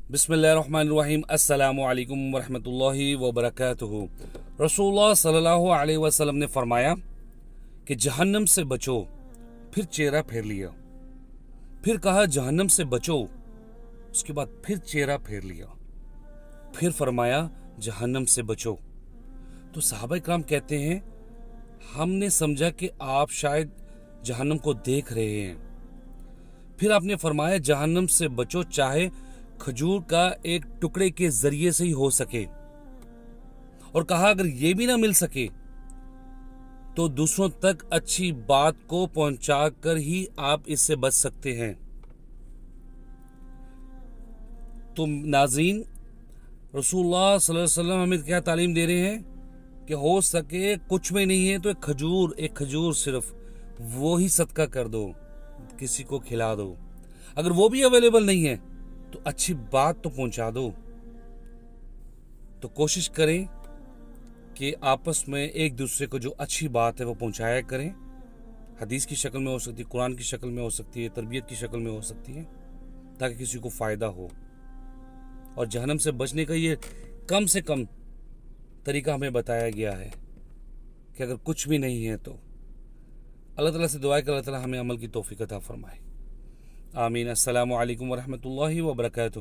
بسم اللہ الرحمن الرحیم السلام علیکم ورحمۃ اللہ وبرکاتہ۔ رسول اللہ صلی اللہ علیہ وسلم نے فرمایا کہ جہنم سے بچو، پھر چہرہ پھیر لیا، پھر کہا جہنم سے بچو، اس کے بعد پھر چہرہ پھیر لیا، پھر فرمایا جہنم سے بچو۔ تو صحابہ کرام کہتے ہیں ہم نے سمجھا کہ آپ شاید جہنم کو دیکھ رہے ہیں، پھر آپ نے فرمایا جہنم سے بچو، چاہے کھجور کا ایک ٹکڑے کے ذریعے سے ہی ہو سکے، اور کہا اگر یہ بھی نہ مل سکے تو دوسروں تک اچھی بات کو پہنچا کر ہی آپ اس سے بچ سکتے ہیں۔ تو ناظرین، رسول اللہ صلی اللہ علیہ وسلم ہمیں کیا تعلیم دے رہے ہیں کہ ہو سکے کچھ میں نہیں ہے تو ایک کھجور صرف وہی صدقہ کر دو، کسی کو کھلا دو۔ اگر وہ بھی اویلیبل نہیں ہے تو اچھی بات تو پہنچا دو۔ تو کوشش کریں کہ آپس میں ایک دوسرے کو جو اچھی بات ہے وہ پہنچایا کریں۔ حدیث کی شکل میں ہو سکتی ہے، قرآن کی شکل میں ہو سکتی ہے، تربیت کی شکل میں ہو سکتی ہے، تاکہ کسی کو فائدہ ہو۔ اور جہنم سے بچنے کا یہ کم سے کم طریقہ ہمیں بتایا گیا ہے کہ اگر کچھ بھی نہیں ہے تو اللہ تعالیٰ سے دعا ہے کہ اللہ تعالیٰ ہمیں عمل کی توفیق عطا فرمائے۔ آمین۔ السلام علیکم ورحمۃ اللہ وبرکاتہ۔